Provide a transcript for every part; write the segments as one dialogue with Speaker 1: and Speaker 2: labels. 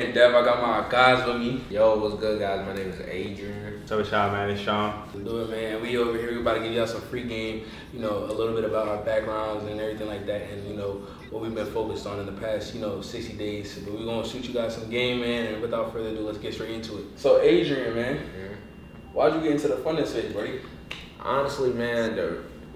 Speaker 1: And Dev, I got my guys with me.
Speaker 2: Yo, what's good, guys? My name is Adrian.
Speaker 3: So what's up, man? It's Sean.
Speaker 1: Let's do it, man. We over here, we about to give y'all some free game, a little bit about our backgrounds and everything like that, and, what we've been focused on in the past, 60 days. But we're going to shoot you guys some game, man, and without further ado, let's get straight into it. So, Adrian, man, why'd you get into the funding space, buddy?
Speaker 2: Honestly, man,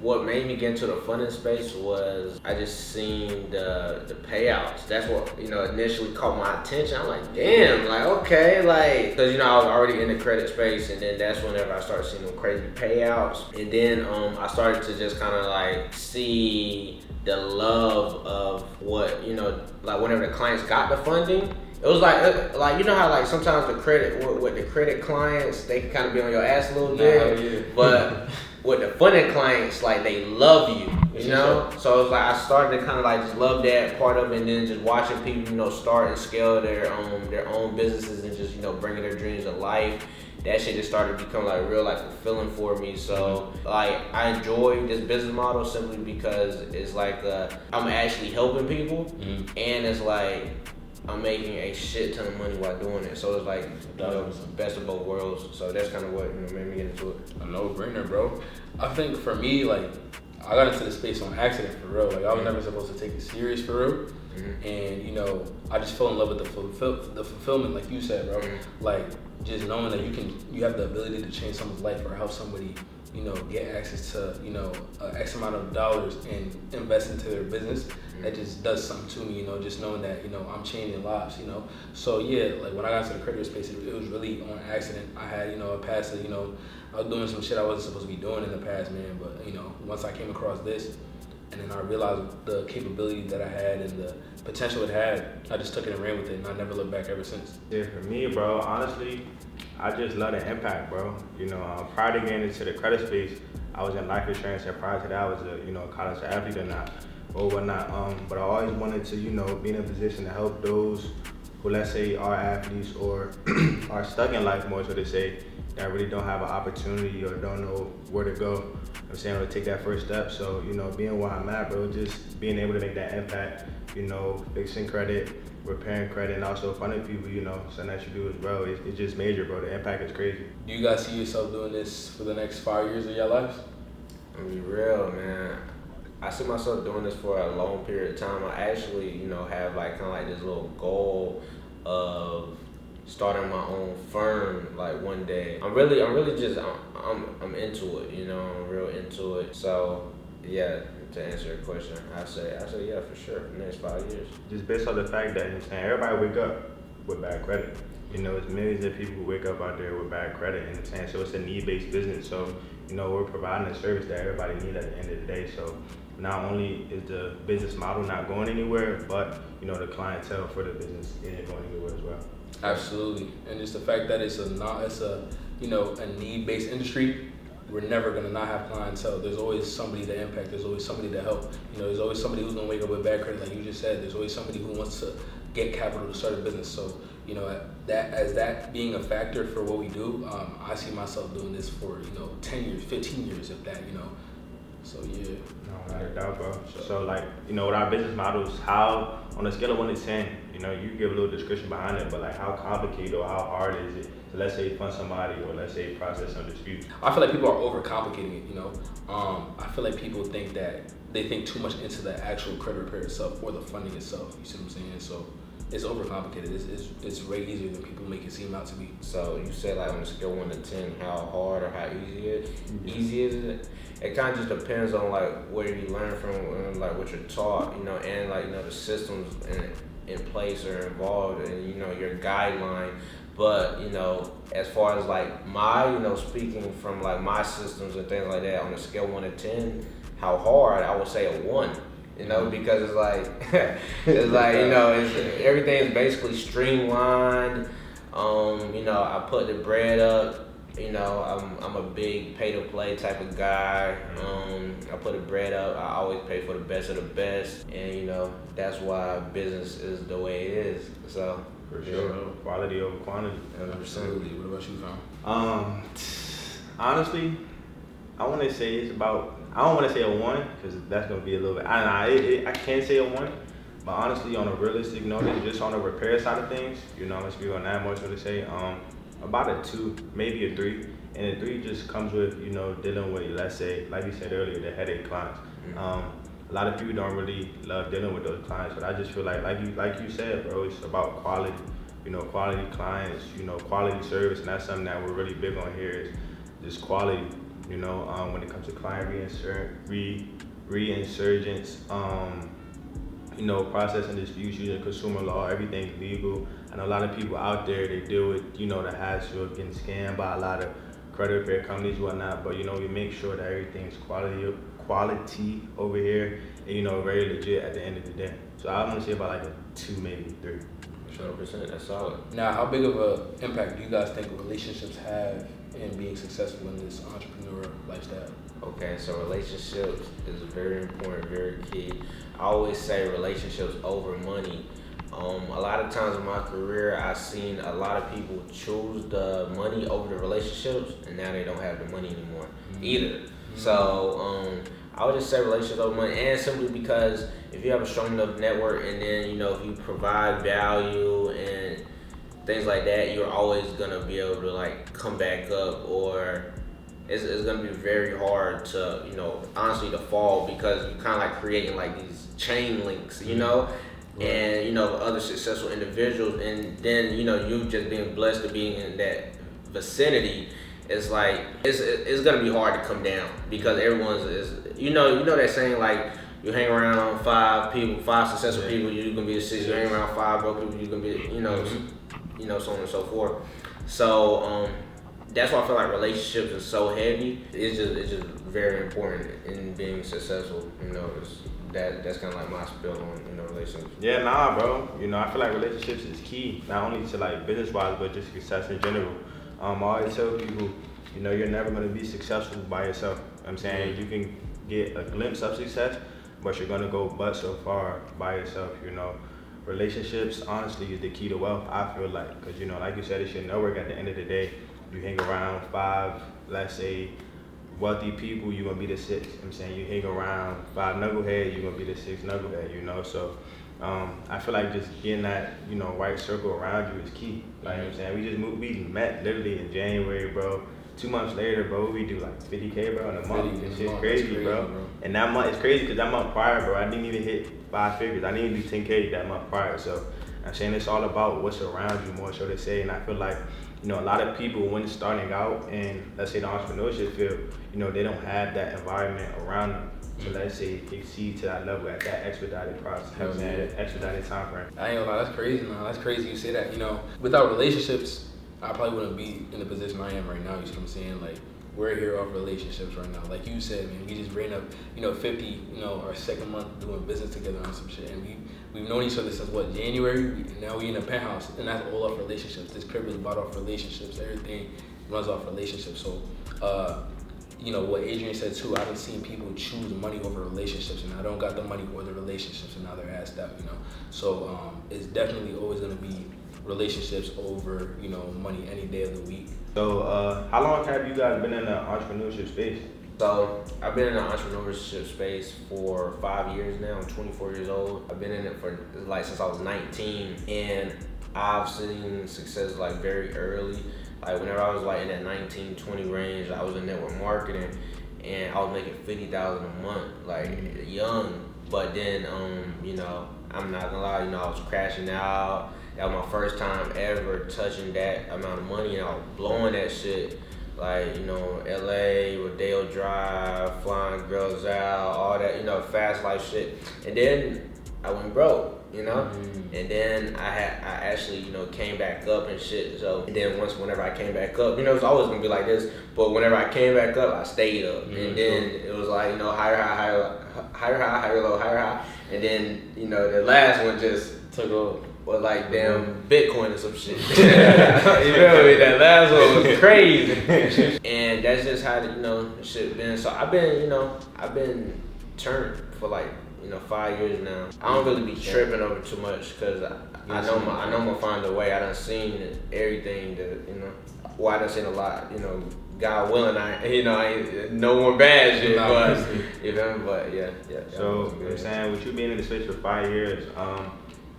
Speaker 2: what made me get into the funding space was I just seen the payouts. That's what, initially caught my attention. I'm like, damn, because, I was already in the credit space, and then that's whenever I started seeing them crazy payouts. And then I started to just kind of see the love of what, whenever the clients got the funding, it was how sometimes the credit with the credit clients, they can kind of be on your ass a little bit,
Speaker 1: yeah.
Speaker 2: but with the funding clients, they love you, know. So it's I started to kind of just love that part of it, and then just watching people, start and scale their own businesses and just bringing their dreams to life. That shit just started to become real fulfilling for me. So I enjoy this business model simply because it's I'm actually helping people, and it's I'm making a shit ton of money while doing it. So it's best of both worlds. So that's kind of what made me get into it.
Speaker 1: A no-brainer, bro. I think for me, I got into the space on accident for real. I was never supposed to take it serious for real. And I just fell in love with the fulfillment, like you said, bro. Just knowing that you have the ability to change someone's life or help somebody, get access to, X amount of dollars and invest into their business. That just does something to me, just knowing that, I'm changing lives, So yeah, when I got into the credit space, it was really on accident. I had, a past, I was doing some shit I wasn't supposed to be doing in the past, man. But, once I came across this, and then I realized the capability that I had and the potential it had, I just took it and ran with it, and I never looked back ever since.
Speaker 3: Yeah, for me, bro, honestly, I just love the impact, bro. Prior to getting into the credit space, I was in life insurance, and prior to that, I was a college athlete or whatnot. But I always wanted to, be in a position to help those who, let's say, are athletes or are stuck in life, more so to say, that really don't have an opportunity or don't know where to go. I'm saying, to take that first step. So, being where I'm at, bro, just being able to make that impact, fixing credit, repairing credit, and also funding people, something that you do as well. It's just major, bro. The impact is crazy.
Speaker 1: Do you guys see yourself doing this for the next 5 years of your lives?
Speaker 2: I'm be real, man. I see myself doing this for a long period of time. I actually, have this little goal of starting my own firm one day. I'm into it, I'm real into it. So yeah, to answer your question, I say yeah, for sure, for the next 5 years.
Speaker 3: Just based on the fact that everybody wake up with bad credit. It's millions of people who wake up out there with bad credit, and so it's a need-based business. So we're providing a service that everybody needs at the end of the day. So not only is the business model not going anywhere, but the clientele for the business isn't going anywhere as well.
Speaker 1: Absolutely, and just the fact that it's a need-based industry, we're never gonna not have clientele. There's always somebody to impact. There's always somebody to help. There's always somebody who's gonna wake up with bad credit, like you just said. There's always somebody who wants to get capital to start a business. So that being a factor for what we do, I see myself doing this for 10 years, 15 years, if that. So yeah.
Speaker 3: No, without a doubt, bro. So with our business models, how on a scale of 1 to 10, you give a little description behind it, but how complicated or how hard is it to, let's say, fund somebody or let's say process some dispute?
Speaker 1: I feel like people are overcomplicating it. I feel like people think that they think too much into the actual credit repair itself or the funding itself. You see what I'm saying? So it's overcomplicated. It's way easier than people make it seem out to be.
Speaker 2: So you said on a scale 1 to 10, how hard or how easy it is? Easy is it? It kind of just depends on where you learn from and what you're taught, and the systems in place or involved and your guideline. But as far as my speaking from my systems and things like that, on a scale 1 to 10, how hard, I would say a 1. Because it's everything's basically streamlined. I put the bread up. I'm a big pay to play type of guy. I put the bread up. I always pay for the best of the best, and that's why business is the way it is. So
Speaker 3: for sure, quality over quantity.
Speaker 1: Absolutely. What about you, fam?
Speaker 3: Honestly, I want to say it's about. I don't want to say a 1 because that's gonna be a little bit. I can't say a 1, But honestly, on a realistic note, just on the repair side of things, you know, I'm gonna speak on that more so to say, about a 2, maybe a 3. And a 3 just comes with, you know, dealing with, let's say, like you said earlier, the headache clients. A lot of people don't really love dealing with those clients, but I just feel like you said, bro, it's about quality. You know, quality clients, you know, quality service, and that's something that we're really big on here is just quality. You know, when it comes to client reinsurgence, you know, processing disputes using consumer law, everything's legal. I know a lot of people out there, they deal with, you know, the hassle of getting scammed by a lot of credit repair companies and whatnot, but, you know, we make sure that everything's quality over here, and, you know, very legit at the end of the day. So I'm gonna say about like a 2, maybe 3.
Speaker 2: 100%, that's solid.
Speaker 1: Now, how big of an impact do you guys think relationships have in being successful in this entrepreneurial lifestyle?
Speaker 2: Okay, so relationships is very important, very key. I always say relationships over money. A lot of times in my career, I've seen a lot of people choose the money over the relationships, and now they don't have the money anymore either. So I would just say relationships over money, and simply because if you have a strong enough network, and then, you know, if you provide value and things like that, you're always gonna be able to like come back up, or it's gonna be very hard to, you know, honestly to fall, because you're kind of like creating like these chain links, you know. Right. And, you know, other successful individuals, and then, you know, you just being blessed to being in that vicinity, it's like it's gonna be hard to come down, because everyone's is, you know that saying, like, you hang around 5 successful people, you're gonna be a 6. You hang around 5 broke people, you're gonna be, you know, so on and so forth. So that's why I feel like relationships is so heavy. It's just very important in being successful. You know, that's kind of like my spill on, you know, relationships.
Speaker 3: Yeah, nah, bro. You know, I feel like relationships is key, not only to like business wise, but just success in general. I always tell people, you know, you're never gonna be successful by yourself. You know what I'm saying, you can get a glimpse of success, but you're gonna go but so far by yourself. You know, relationships honestly is the key to wealth. I feel like, because, you know, like you said, it's your network. At the end of the day, you hang around 5, let's say, wealthy people, you're gonna be the 6. You know what I'm saying, you hang around 5 knuckleheads, you're gonna be the 6 knucklehead, you know. So I feel like just getting that, you know, right circle around you is key. Like, you know what I'm saying, we met literally in January, bro. 2 months later, bro, we do like 50K, bro, in a month. It's just crazy, bro. And that month, it's crazy because that month prior, bro, I didn't even hit 5 figures. I didn't even do 10K that month prior. So I'm saying it's all about what's around you, more so to say. And I feel like, you know, a lot of people, when starting out in, let's say, the entrepreneurship field, you know, they don't have that environment around them to, let's say, exceed to that level at that expedited process, you know what I'm saying, expedited time frame.
Speaker 1: I ain't gonna lie, that's crazy, man. That's crazy you say that. You know, without relationships, I probably wouldn't be in the position I am right now. You see what I'm saying? Like, we're here off relationships right now. Like you said, man, we just ran up, you know, 50, you know, our second month doing business together on some shit. And we've known each other since, what, January? And now we in a penthouse, and that's all off relationships. This crib is bought off relationships. Everything runs off relationships. So, you know, what Adrian said too, I've seen people choose money over relationships, and I don't got the money or the relationships, and now they're asked out, you know. So it's definitely always gonna be relationships over, you know, money any day of the week.
Speaker 3: So how long have you guys been in the entrepreneurship space?
Speaker 2: So I've been in the entrepreneurship space for 5 years now. I'm 24 years old. I've been in it for like since I was 19, and I've seen success like very early. Like whenever I was like in that 19, 20 range, I was in network marketing, and I was making $50,000 a month, like young. But then, you know, I'm not gonna lie, you know, I was crashing out. That was my first time ever touching that amount of money, and I was blowing that shit. Like, you know, LA, Rodeo Drive, flying girls out, all that, you know, fast life shit. And then I went broke, you know? And then I actually, you know, came back up and shit. So, and then whenever I came back up, you know, it's always gonna be like this, but whenever I came back up, I stayed up. And then it was like, you know, higher high, higher low, higher high. And then, you know, the last one just took over. Was like damn Bitcoin or some shit. You feel me? That last one was crazy. And that's just how, you know, shit been. So I've been turned for like, you know, 5 years now. I don't really be tripping over too much, because I know I'm gonna find a way. I done seen everything that, you know, well, I done seen a lot, you know, God willing, I ain't no more bad shit, but you know, but yeah.
Speaker 3: So I'm saying, with you being in the space for 5 years,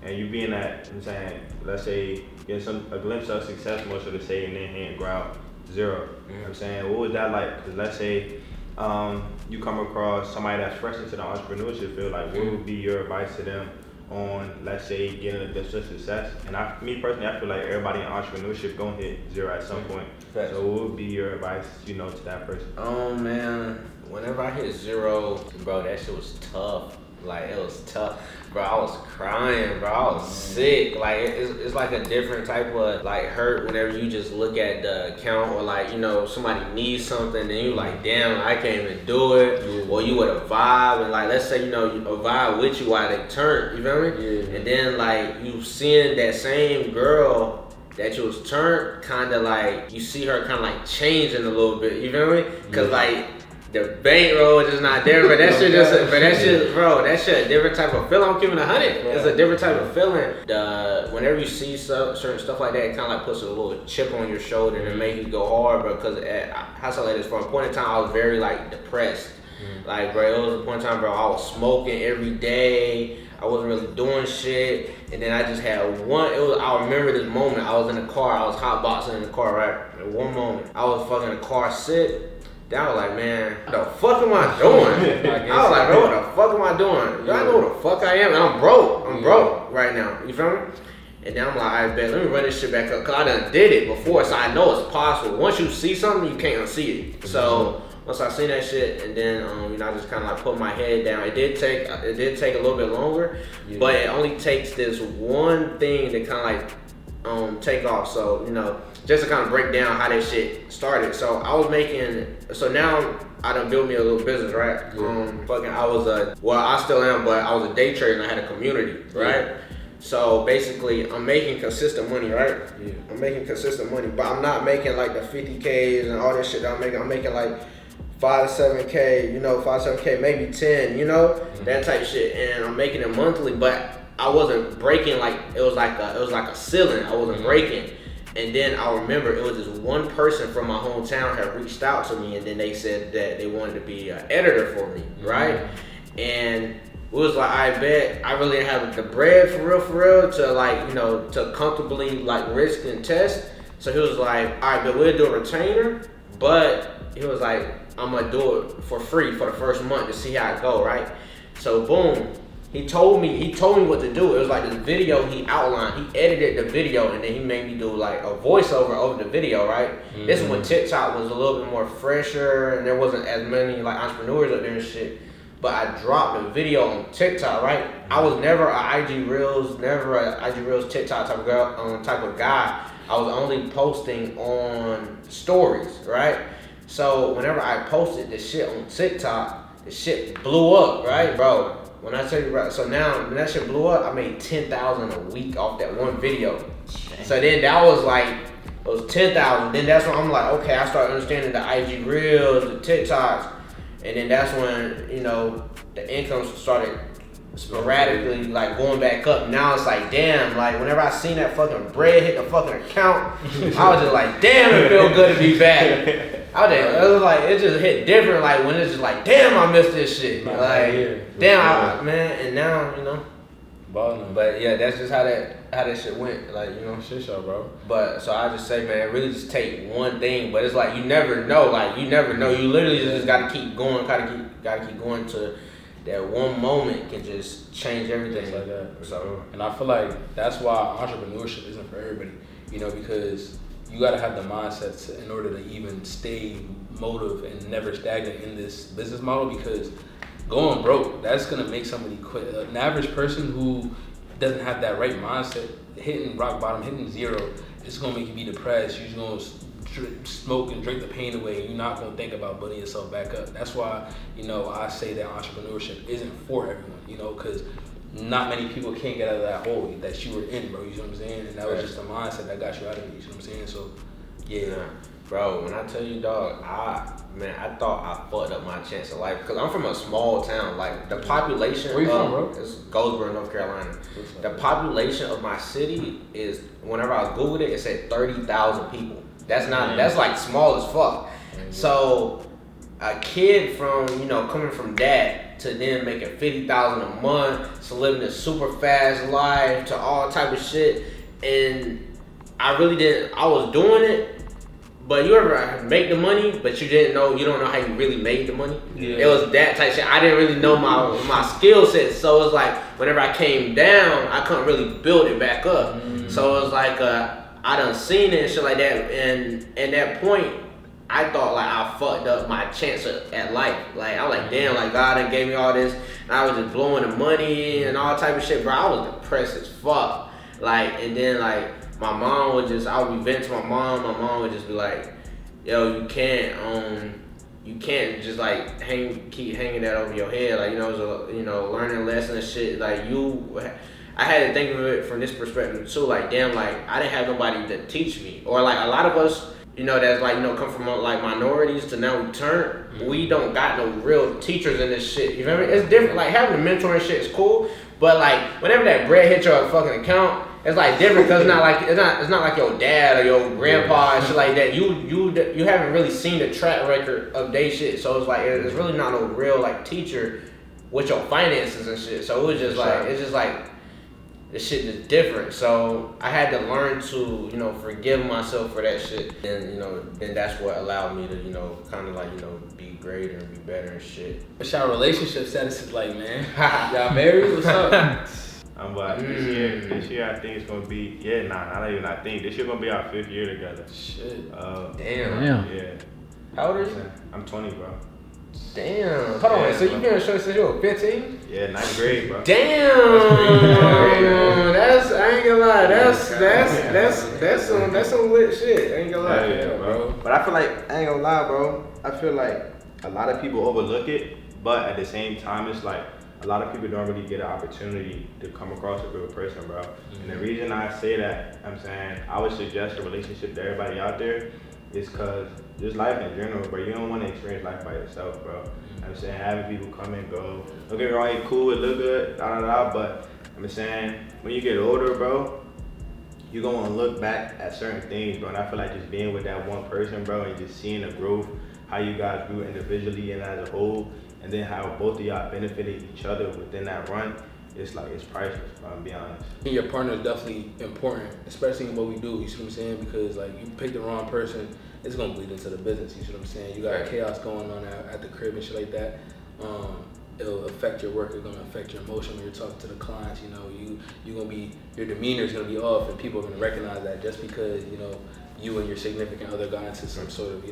Speaker 3: and you being at, I'm saying, let's say, getting a glimpse of success, most of the say, and then hitting ground zero. You know what I'm saying, what was that like? Because let's say you come across somebody that's fresh into the entrepreneurship field, like what would be your advice to them on, let's say, getting a glimpse of success? And me personally, I feel like everybody in entrepreneurship gonna hit zero at some point.
Speaker 2: Facts.
Speaker 3: So what would be your advice, to that person?
Speaker 2: Oh man, whenever I hit zero, bro, that shit was tough. Like, it was tough, bro. I was crying, bro. I was sick. Like, it's like a different type of like hurt whenever you just look at the account, or like, somebody needs something and you like, damn, I can't even do it. Or you with a vibe, and like, let's say, a vibe with you while they turn, you feel me? Yeah. And then like you seeing that same girl that you was turned, kind of like, you see her kind of like changing a little bit, you feel me? Cause like, the bankroll is just not there, but that shit that shit a different type of feeling. I'm giving 100. It's a different type of feeling. Whenever you see certain stuff like that, it kind of like puts a little chip on your shoulder and it make you go hard, bro. Because I saw like this, for a point in time, I was very like depressed. Like, bro, it was a point in time, bro, I was smoking every day. I wasn't really doing shit. And then I just had I remember this moment. I was in the car. I was hotboxing in the car, right? At one moment, I was fucking in the car, sit. Then I was like, man, what the fuck am I doing? I was like, bro, what the fuck am I doing? Y'all know what the fuck I am, and I'm broke. I'm broke right now. You feel me? And then I'm like, I bet, let me run this shit back up, because I done did it before, so I know it's possible. Once you see something, you can't unsee it. So once I seen that shit, and then I just kind of like put my head down. It did take a little bit longer, but it only takes this one thing to kind of like take off. So just to kind of break down how that shit started. So now I done built me a little business, right? I still am, but I was a day trader and I had a community, right? Yeah. So basically, I'm making consistent money, right? Yeah. I'm making consistent money, but I'm not making like the 50Ks and all that shit that I'm making. I'm making like 5 to 7K, 5 to 7K, maybe 10, that type of shit. And I'm making it monthly, but I wasn't breaking, like, it was like a ceiling. I wasn't breaking. And then I remember it was this one person from my hometown had reached out to me, and then they said that they wanted to be an editor for me, right? And it was like, I bet I really didn't have the bread for real to like, to comfortably like risk and test. So he was like, all right, but we'll do a retainer, but he was like, I'm gonna do it for free for the first month to see how it go, right? So boom. He told me what to do. It was like this video he outlined. He edited the video, and then he made me do like a voiceover over the video, right? This is when TikTok was a little bit more fresher, and there wasn't as many like entrepreneurs up there and shit. But I dropped a video on TikTok, right? I was never a IG Reels TikTok type of guy. I was only posting on stories, right? So whenever I posted this shit on TikTok, the shit blew up, right, bro? When I tell you, right, so now when that shit blew up, I made $10,000 a week off that one video. So then that was like, it was $10,000. Then that's when I'm like, okay, I started understanding the IG Reels, the TikToks, and then that's when the income started sporadically like going back up. Now it's like, damn, like whenever I seen that fucking bread hit the fucking account, I was just like, damn, it feel good to be back. It was like, it just hit different, like when it's just like, damn, I missed this shit. Like, damn, man, and now, but yeah, that's just how that shit went. Like,
Speaker 1: shit show, bro.
Speaker 2: But so I just say, man, really just take one thing. But it's like, you never know. Like, you never know. You literally just gotta keep going, gotta keep going to that one moment can just change everything.
Speaker 1: Just like that. So, and I feel like that's why entrepreneurship isn't for everybody, because you gotta have the mindset in order to even stay motive and never stagnant in this business model, because going broke, that's gonna make somebody quit. An average person who doesn't have that right mindset, hitting rock bottom, hitting zero, it's gonna make you be depressed. You're gonna smoke and drink the pain away. You're not gonna think about building yourself back up. That's why, I say that entrepreneurship isn't for everyone, because not many people can get out of that hole that you were in, bro. You know what I'm saying? And that was just the mindset that got you out of it. You know what I'm saying? So, yeah.
Speaker 2: Bro, when I tell you, dog, I thought I fucked up my chance of life, because I'm from a small town. Like, the population.
Speaker 1: Where you from, bro?
Speaker 2: It's Goldsboro, North Carolina. The population of my city is, whenever I Googled it, it said 30,000 people. That's not. That's like small as fuck. So a kid from, coming from that to then making $50,000 a month, to living a super fast life, to all type of shit, and I was doing it. But you ever make the money, but you don't know how you really made the money? Yeah. It was that type of shit. I didn't really know my skill set. So it was like, whenever I came down, I couldn't really build it back up. So it was like, I done seen it and shit like that. And at that point, I thought like I fucked up my chance at life. Like, I was like, damn, like God done gave me all this. And I was just blowing the money and all type of shit, bro. I was depressed as fuck. Like, and then like, my mom would I would be venting to my mom would just be like, yo, you can't just like keep hanging that over your head, like, learning lessons and shit, like I had to think of it from this perspective too, like, damn, like, I didn't have nobody to teach me, or like a lot of us, that's like, come from like minorities to now we don't got no real teachers in this shit, you know what I mean? It's different, like having a mentor and shit is cool, but like whenever that bread hits your fucking account, it's like different because it's not like your dad or your grandpa and shit like that. You haven't really seen the track record of they shit, so it's like it's really not no real like teacher with your finances and shit. So it was just like it's just like this shit is different. So I had to learn to forgive myself for that shit, and then that's what allowed me to kind of like be greater and be better and shit.
Speaker 1: What's your relationship status is like, man? Y'all married? What's up?
Speaker 3: But this year I think it's gonna be not even I think this year gonna be our 5th year together.
Speaker 1: Shit.
Speaker 2: Damn.
Speaker 3: Yeah.
Speaker 2: How old are you?
Speaker 3: I'm 20, bro.
Speaker 2: Damn. Hold on. So you been in short since you were 15?
Speaker 3: Yeah, 9th grade, bro.
Speaker 2: Damn. That's I ain't gonna lie. That's some lit shit. I ain't gonna lie.
Speaker 3: Yeah, bro. But I feel like I ain't gonna lie, bro. I feel like a lot of people overlook it, but at the same time, it's like a lot of people don't really get an opportunity to come across a real person, bro. And the reason I say that, I'm saying I would suggest a relationship to everybody out there is because just life in general, bro. You don't want to experience life by yourself, bro. I'm saying having people come and go. Don't get me wrong, it's cool, it look good, but I'm saying when you get older, bro, you're going to look back at certain things, bro. And I feel like just being with that one person, bro, and just seeing the growth, how you guys grew individually and as a whole, and then how both of y'all benefited each other within that run, it's priceless, bro, I'm being honest.
Speaker 1: Your partner is definitely important, especially in what we do, you see what I'm saying? Because like you pick the wrong person, it's gonna bleed into the business, you see what I'm saying? You got chaos going on at the crib and shit like that. It'll affect your work, it's gonna affect your emotion when you're talking to the clients, your demeanor is gonna be off, and people are gonna recognize that just because, you and your significant other got into some sort of,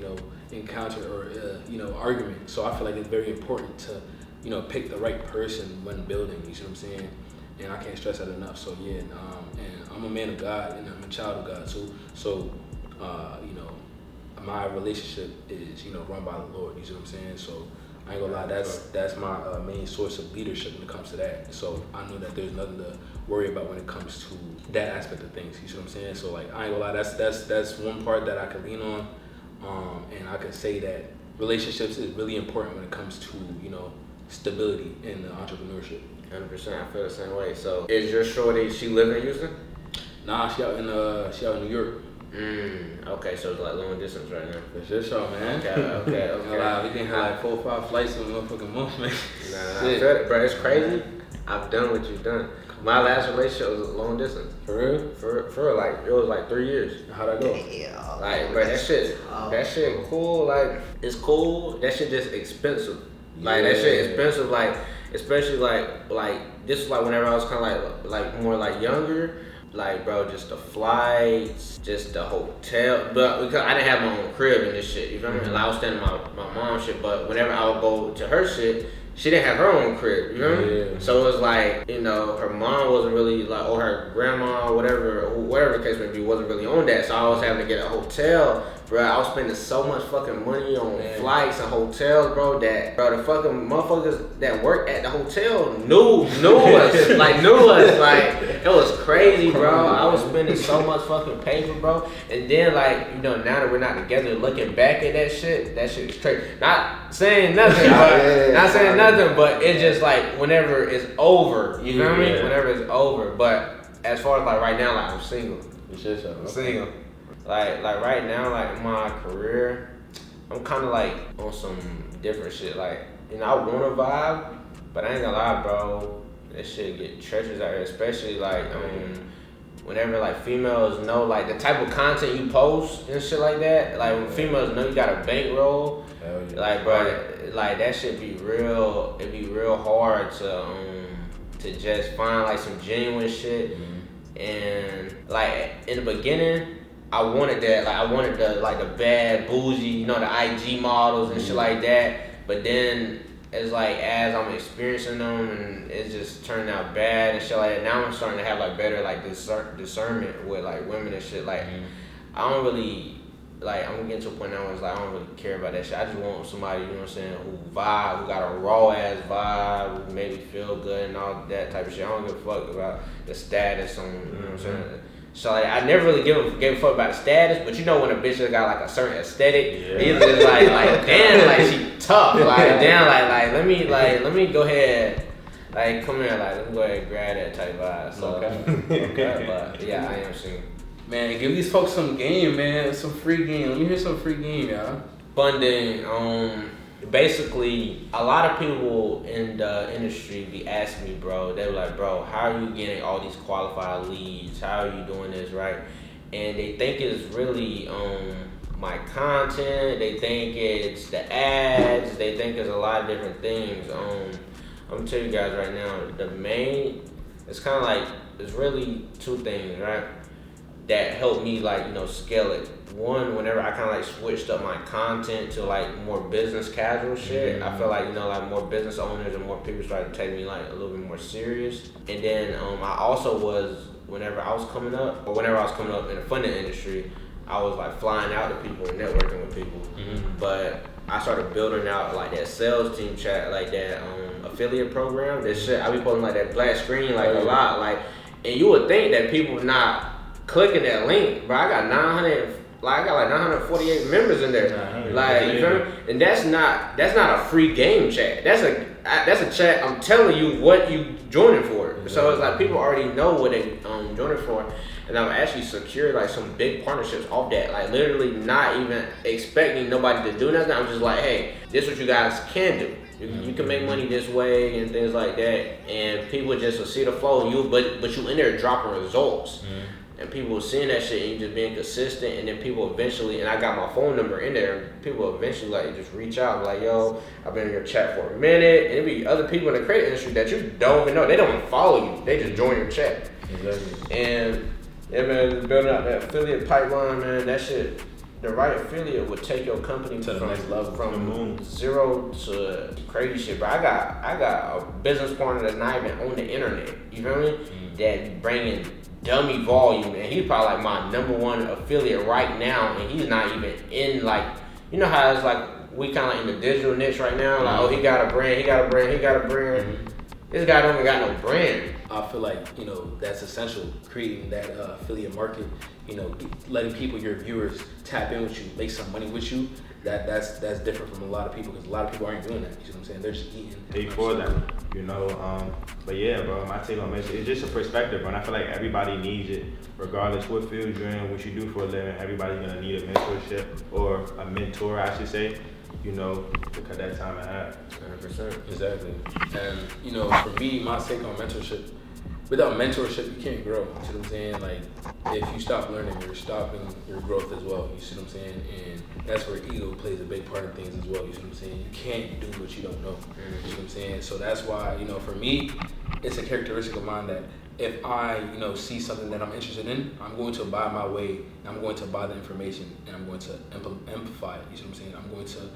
Speaker 1: encounter or, argument. So I feel like it's very important to, pick the right person when building, you see what I'm saying? And I can't stress that enough. So yeah, and I'm a man of God and I'm a child of God. So my relationship is, run by the Lord, you see what I'm saying? So I ain't gonna lie, that's my main source of leadership when it comes to that. So I know that there's nothing to worry about when it comes to that aspect of things. You see what I'm saying? So like I ain't gonna lie, that's one part that I can lean on, and I can say that relationships is really important when it comes to stability in the entrepreneurship.
Speaker 2: 100%, I feel the same way. So is your shorty? She live in Houston?
Speaker 1: Nah, she out in New York.
Speaker 2: Okay, so it's like long distance right now.
Speaker 1: It's your show, man.
Speaker 2: Okay.
Speaker 1: We can have like 4 or 5 flights in a motherfucking month, man.
Speaker 2: Nah, I feel it, bro. It's crazy. I've done what you've done. My last relationship was long distance.
Speaker 1: For real?
Speaker 2: For real, like it was like 3 years.
Speaker 1: How'd that go?
Speaker 2: Yeah. Like, bro, that shit cool. Like, it's cool. That shit just expensive. Like that shit expensive. Like, especially like this was like whenever I was kind of like more like younger. Like, bro, just the flights, just the hotel. But because I didn't have my own crib and this shit, you feel me? Like, I was staying in my mom's shit, but whenever I would go to her shit, she didn't have her own crib, you know what I mean? So it was like, her mom wasn't really like, or her grandma, whatever the case may be, wasn't really on that. So I was having to get a hotel, bro. I was spending so much fucking money on flights and hotels, bro, that, bro, the fucking motherfuckers that work at the hotel knew us, like, it was crazy, bro. I was spending so much fucking paper, bro. And then, like, now that we're not together, looking back at that shit is crazy. Not saying nothing, but it's just like whenever it's over, you feel me? Whenever it's over. But as far as like right now, like I'm single.
Speaker 1: You should so.
Speaker 2: I'm single. Like right now, like my career I'm kind of like on some different shit. Like, you know, I want to vibe, but I ain't gonna lie, bro. That shit get treacherous out here, especially like whenever like females know like the type of content you post and shit like that. Like when females know you got a bankroll, like bro, like that shit be real. It be real hard to just find like some genuine shit. And like in the beginning, I wanted that. Like I wanted the bad bougie, you know, the IG models and shit like that. But then it's like as I'm experiencing them and it's just turned out bad and shit like that. Now I'm starting to have like better like discernment with like women and shit. Like I don't really like, I'm getting to a point now where it's like I don't really care about that shit. I just want somebody, you know what I'm saying, who vibe, who got a raw ass vibe, who made me feel good and all that type of shit. I don't give a fuck about the status on, you know what I'm saying. So like, I never really gave a fuck about the status, but you know when a bitch got like a certain aesthetic, it's just like damn, like she tough, like damn, like let me go ahead, like come here, like let me go ahead and grab that type vibe. So okay, but yeah, I am single.
Speaker 1: Man, give these folks some game, man, some free game. Let me hear some free game, y'all.
Speaker 2: Funding, basically, a lot of people in the industry be asking me, bro, they were like, bro, how are you getting all these qualified leads? How are you doing this, right? And they think it's really my content. They think it's the ads. They think it's a lot of different things. I'm gonna tell you guys right now, it's kind of like, it's really two things, right? That helped me like, you know, scale it. One, whenever I kind of like switched up my content to like more business casual shit, I feel like, you know, like more business owners and more people started to take me like a little bit more serious. And then I also was, whenever I was coming up in the funding industry, I was like flying out to people and networking with people. But I started building out like that sales team chat, like that affiliate program. That shit, I be putting like that black screen like a lot, like, and you would think that people not clicking that link, but I got 948 members in there. Like, you feel me? And that's not a free game chat. That's a chat. I'm telling you what you joining for. So it's like people already know what they joining for, and I've actually secured like some big partnerships off that. Like literally not even expecting nobody to do nothing. I'm just like, hey, this is what you guys can do. You can make money this way and things like that, and people just will see the flow. But you in there dropping results. And people seeing that shit and you just being consistent, and then people eventually, and I got my phone number in there, and people eventually like just reach out like, yo, I've been in your chat for a minute, and it be other people in the credit industry that you don't even know, they don't even follow you, they just join your chat. And yeah, man, building out that affiliate pipeline, man, that shit, the right affiliate would take your company
Speaker 1: to the next level,
Speaker 2: from zero to crazy shit. But I got a business partner that's not even on the internet, you feel me? That bringing dummy volume, and he's probably like my number one affiliate right now, and he's not even in like, you know how it's like we kind of like in the digital niche right now, like, oh, he got a brand. This guy don't even got no brand.
Speaker 1: I feel like, you know, that's essential, creating that affiliate market, you know, letting people, your viewers, tap in with you, make some money with you. That's different from a lot of people, because a lot of people aren't doing that. You know what I'm saying? They're just eating.
Speaker 3: Pay for them, you know. But yeah, bro, my take on mentorship, it's just a perspective, bro. And I feel like everybody needs it, regardless what field you're in, what you do for a living. Everybody's gonna need a mentorship, or a mentor, I should say. You know, to cut that time in half.
Speaker 2: 100%.
Speaker 1: Exactly. And you know, for me, my take on mentorship, without mentorship, you can't grow. You see what I'm saying? Like, if you stop learning, you're stopping your growth as well. You see what I'm saying? And that's where ego plays a big part in things as well. You see what I'm saying? You can't do what you don't know. You see what I'm saying? So that's why, you know, for me, it's a characteristic of mine that if I, you know, see something that I'm interested in, I'm going to buy my way. I'm going to buy the information, and I'm going to amplify it. You see what I'm saying? I'm going to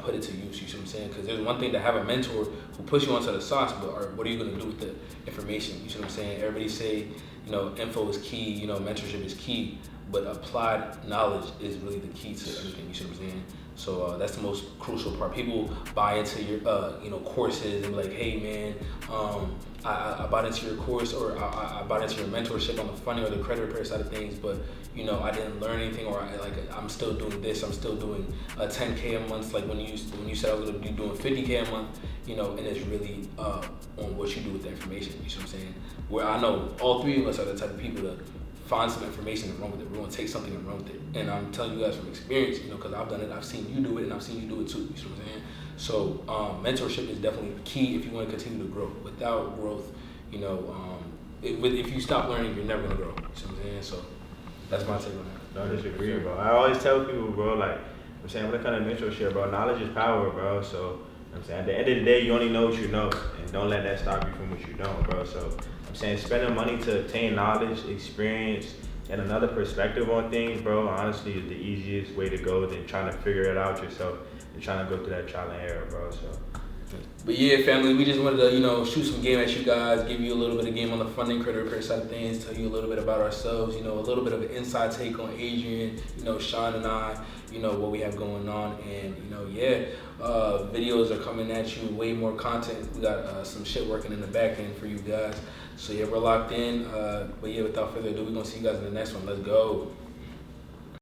Speaker 1: put it to use. You see what I'm saying? Because there's one thing to have a mentor who puts you onto the sauce, but what are you going to do with the information? You see what I'm saying? Everybody say, you know, info is key. You know, mentorship is key, but applied knowledge is really the key to everything. You see what I'm saying? So that's the most crucial part. People buy into your, you know, courses and be like, hey man, I bought into your course, or I bought into your mentorship on the funding or the credit repair side of things, but you know, I didn't learn anything, or I'm still doing this, I'm still doing 10K a month, like when you said I was gonna be doing 50K a month, you know, and it's really on what you do with the information. You see what I'm saying? Where I know all three of us are the type of people that find some information and run with it. We're gonna take something and run with it. And I'm telling you guys from experience, you know, because I've done it. I've seen you do it, and I've seen you do it too. You see what I'm saying? So mentorship is definitely key if you want to continue to grow. Without growth, you know, if you stop learning, you're never gonna grow. You see what I'm saying? So that's my take on that.
Speaker 3: No, I disagree, bro. I always tell people, bro, like I'm saying, when it comes to mentorship, bro, knowledge is power, bro. So I'm saying, at the end of the day, you only know what you know, and don't let that stop you from what you don't, bro. So I'm saying, spending money to obtain knowledge, experience, and another perspective on things, bro, honestly, is the easiest way to go than trying to figure it out yourself and trying to go through that trial and error, bro. So.
Speaker 1: But yeah, family, we just wanted to, you know, shoot some game at you guys, give you a little bit of game on the funding critter side of things, tell you a little bit about ourselves, you know, a little bit of an inside take on Adrian, you know, Sean and I, you know, what we have going on. And, you know, yeah, videos are coming at you, way more content. We got some shit working in the back end for you guys. So yeah, we're locked in. But yeah, without further ado, we're going to see you guys in the next one. Let's go.